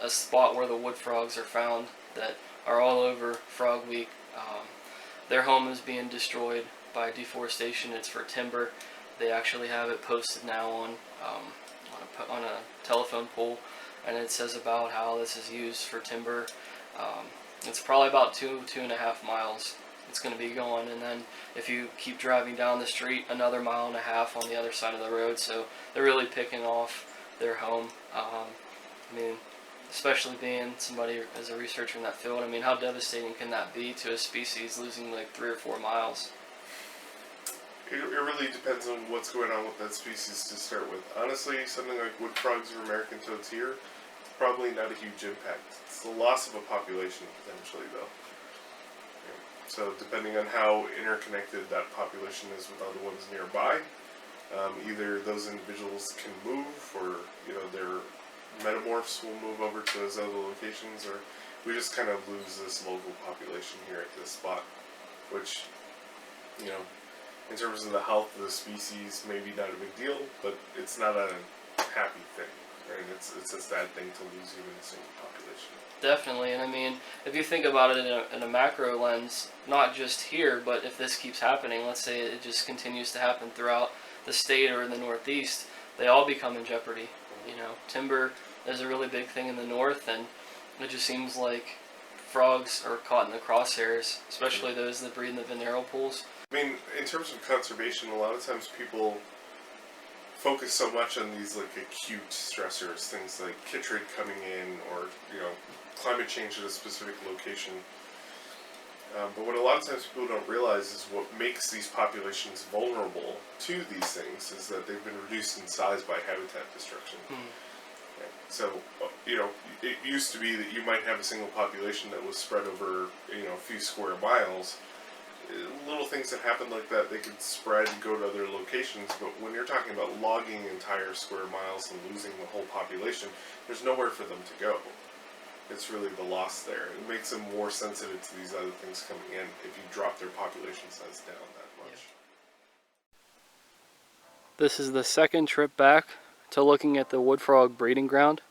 a spot where the wood frogs are found that are all over frogweek. Their home is being destroyed by deforestation. It's for timber. They actually have it posted now on a telephone pole, and it says about how this is used for timber. It's probably about 2.5 miles it's going to be going, and then if you keep driving down the street, another 1.5 miles on the other side of the road. So they're really picking off their home. I mean, especially being somebody as a researcher in that field, I mean, how devastating can that be to a species losing like 3 or 4 miles? It really depends on what's going on with that species to start with. Honestly, something like wood frogs or American toads here, probably not a huge impact. It's the loss of a population potentially, though. So depending on how interconnected that population is with other ones nearby, either those individuals can move, or their metamorphs will move over to those other locations, or we just kind of lose this local population here at this spot, which, in terms of the health of the species, maybe not a big deal, but it's not a happy thing, right? It's a sad thing to lose even a single population. Definitely, and I mean, if you think about it in a macro lens, not just here, but if this keeps happening, let's say it just continues to happen throughout the state or in the Northeast, they all become in jeopardy. Timber is a really big thing in the north, and it just seems like frogs are caught in the crosshairs, especially those that breed in the venereal pools. I mean, in terms of conservation, a lot of times people focus so much on these like acute stressors, things like chytrid coming in, or climate change at a specific location. But what a lot of times people don't realize is what makes these populations vulnerable to these things is that they've been reduced in size by habitat destruction. Okay. So, it used to be that you might have a single population that was spread over, a few square miles. Little things that happen like that, they could spread and go to other locations, but when you're talking about logging entire square miles and losing the whole population, there's nowhere for them to go. It's really the loss there. It makes them more sensitive to these other things coming in if you drop their population size down that much. This is the second trip back to looking at the wood frog breeding ground.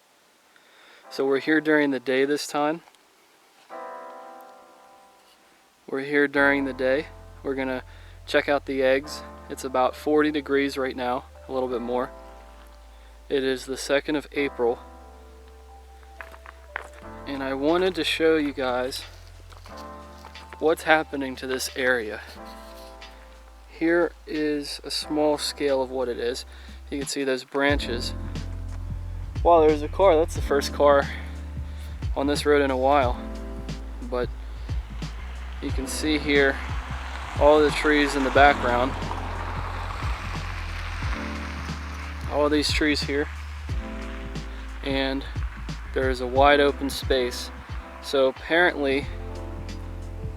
So we're here during the day this time. We're here during the day. We're gonna check out the eggs. It's about 40 degrees right now, a little bit more. It is the 2nd of April. And I wanted to show you guys what's happening to this area. Here is a small scale of what it is. You can see those branches. Wow, there's a car. That's the first car on this road in a while. But you can see here all the trees in the background. All these trees here. And there is a wide open space. So apparently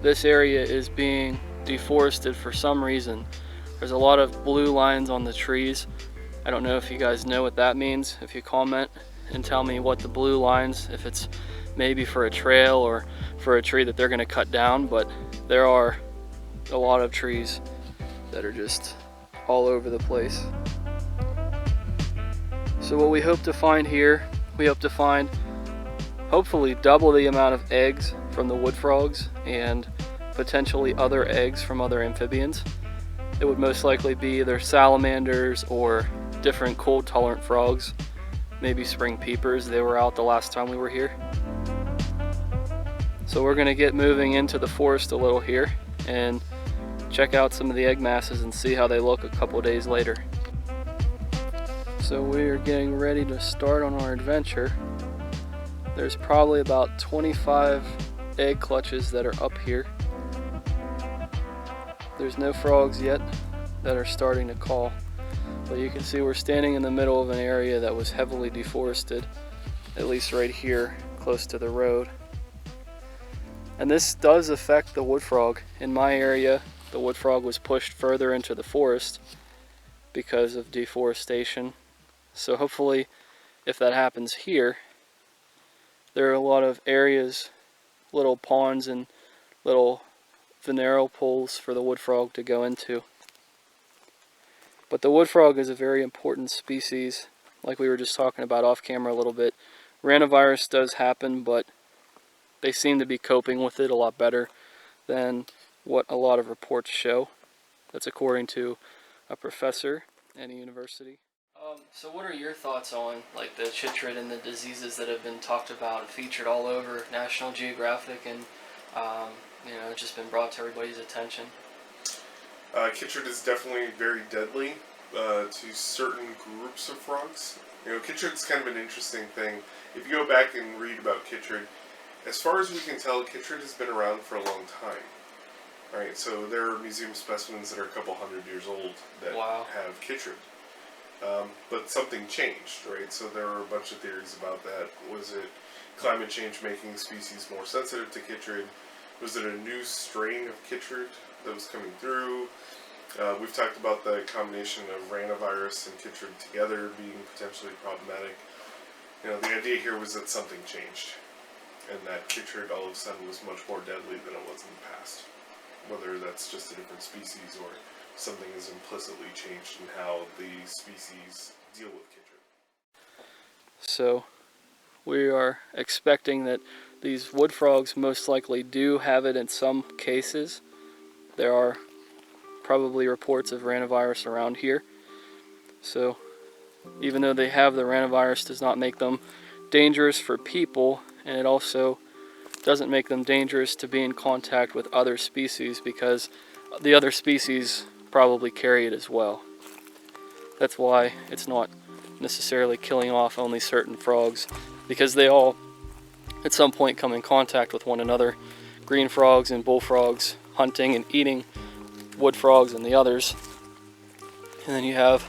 this area is being deforested for some reason. There's a lot of blue lines on the trees. I don't know if you guys know what that means. If you comment and tell me what the blue lines, if it's maybe for a trail or for a tree that they're going to cut down, but there are a lot of trees that are just all over the place. So what we hope to find here, we hope to find hopefully double the amount of eggs from the wood frogs and potentially other eggs from other amphibians. It would most likely be either salamanders or different cold tolerant frogs, maybe spring peepers. They were out the last time we were here. So we're going to get moving into the forest a little here and check out some of the egg masses and see how they look a couple days later. So we are getting ready to start on our adventure. There's probably about 25 egg clutches that are up here. There's no frogs yet that are starting to call, but you can see we're standing in the middle of an area that was heavily deforested, at least right here close to the road. And this does affect the wood frog. In my area, the wood frog was pushed further into the forest because of deforestation. So hopefully, if that happens here, there are a lot of areas, little ponds and little venereal pools for the wood frog to go into. But the wood frog is a very important species, like we were just talking about off camera a little bit. ranavirus does happen, but they seem to be coping with it a lot better than what a lot of reports show. That's according to a professor at a university. So what are your thoughts on like the chytrid and the diseases that have been talked about and featured all over National Geographic and just been brought to everybody's attention? Chytrid is definitely very deadly to certain groups of frogs. Chytrid's kind of an interesting thing. If you go back and read about chytrid, as far as we can tell, chytrid has been around for a long time. Right, so there are museum specimens that are a couple hundred years old that have chytrid. But something changed, right? So there are a bunch of theories about that. Was it climate change making species more sensitive to chytrid? Was it a new strain of chytrid that was coming through? We've talked about the combination of ranavirus and chytrid together being potentially problematic. The idea here was that something changed, and that chytrid all of a sudden was much more deadly than it was in the past. Whether that's just a different species or something is implicitly changed in how the species deal with chytrid. So we are expecting that these wood frogs most likely do have it in some cases. There are probably reports of ranavirus around here. So even though they have the ranavirus, does not make them dangerous for people, and it also doesn't make them dangerous to be in contact with other species, because the other species probably carry it as well. That's why it's not necessarily killing off only certain frogs, because they all at some point come in contact with one another. Green frogs and bullfrogs hunting and eating wood frogs and the others. And then you have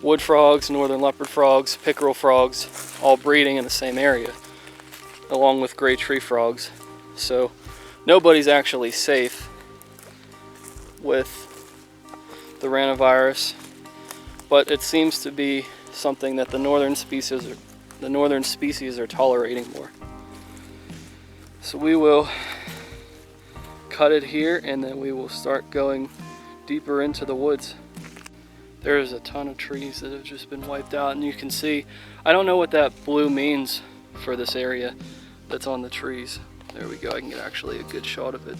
wood frogs, northern leopard frogs, pickerel frogs, all breeding in the same area, along with gray tree frogs. So nobody's actually safe with the ranavirus, but it seems to be something that the northern species are tolerating more. So we will cut it here, and then we will start going deeper into the woods. There's a ton of trees that have just been wiped out, and you can see, I don't know what that blue means for this area that's on the trees. There we go, I can get actually a good shot of it.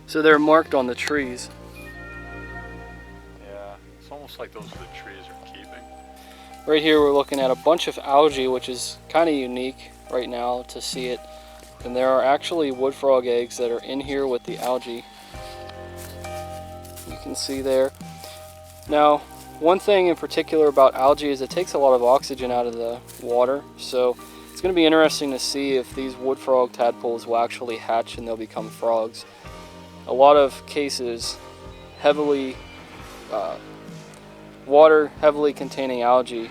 So they're marked on the trees. Yeah, it's almost like those are the trees are keeping. Right here we're looking at a bunch of algae, which is kind of unique right now to see it. And there are actually wood frog eggs that are in here with the algae. You can see there. Now, one thing in particular about algae is it takes a lot of oxygen out of the water, so it's going to be interesting to see if these wood frog tadpoles will actually hatch and they'll become frogs. A lot of cases, water heavily containing algae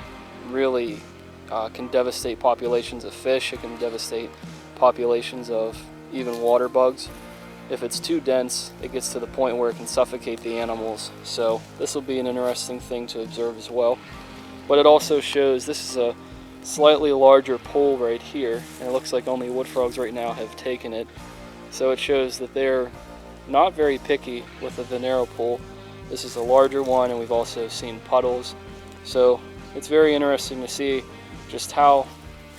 really can devastate populations of fish. It can devastate populations of even water bugs. If it's too dense, it gets to the point where it can suffocate the animals. So this will be an interesting thing to observe as well. But it also shows, this is a slightly larger pool right here, and it looks like only wood frogs right now have taken it. So it shows that they're not very picky with the Venero pool. This is a larger one, and we've also seen puddles. So it's very interesting to see just how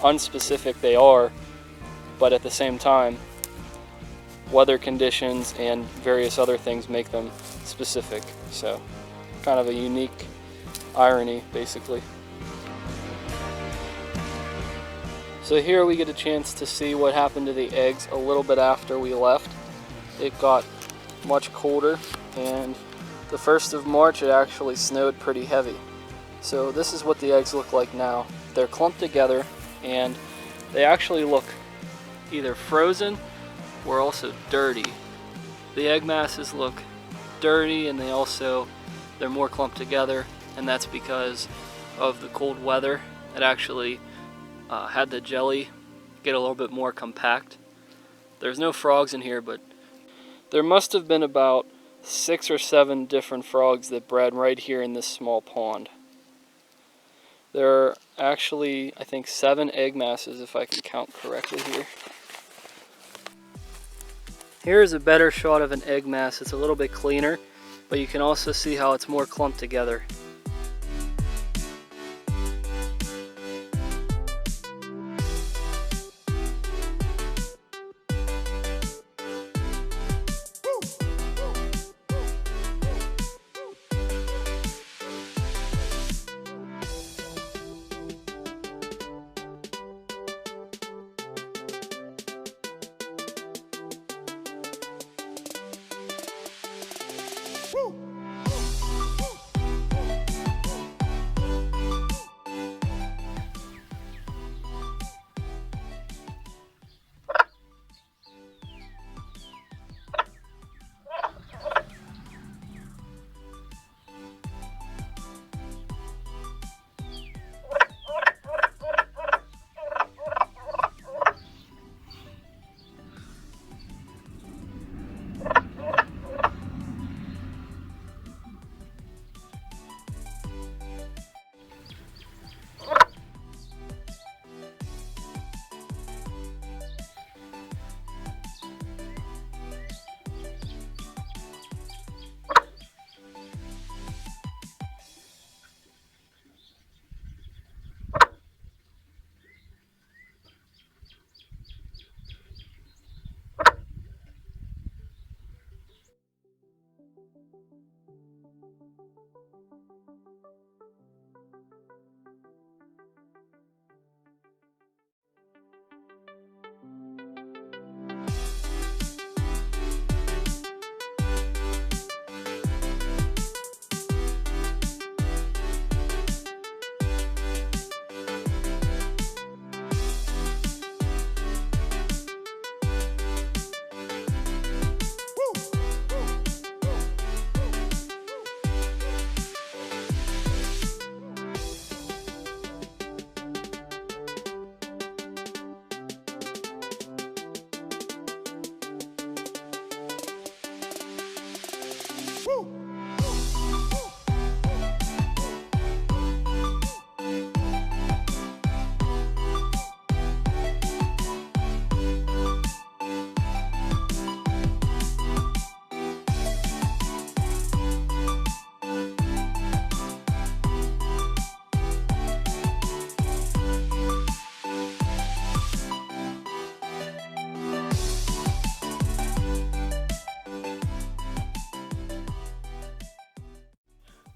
unspecific they are, but at the same time, weather conditions and various other things make them specific. So kind of a unique irony, basically. So here we get a chance to see what happened to the eggs a little bit after we left. It got much colder, and the 1st of March it actually snowed pretty heavy. So this is what the eggs look like now. They're clumped together, and they actually look either frozen or also dirty. The egg masses look dirty, and they're more clumped together, and that's because of the cold weather. It actually had the jelly get a little bit more compact. There's no frogs in here, but there must have been about 6 or 7 different frogs that bred right here in this small pond. There are actually, I think, 7 egg masses, if I can count correctly here. Here is a better shot of an egg mass. It's a little bit cleaner, but you can also see how it's more clumped together.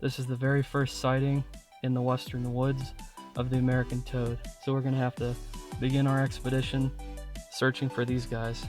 This is the very first sighting in the western woods of the American toad. So we're gonna have to begin our expedition searching for these guys.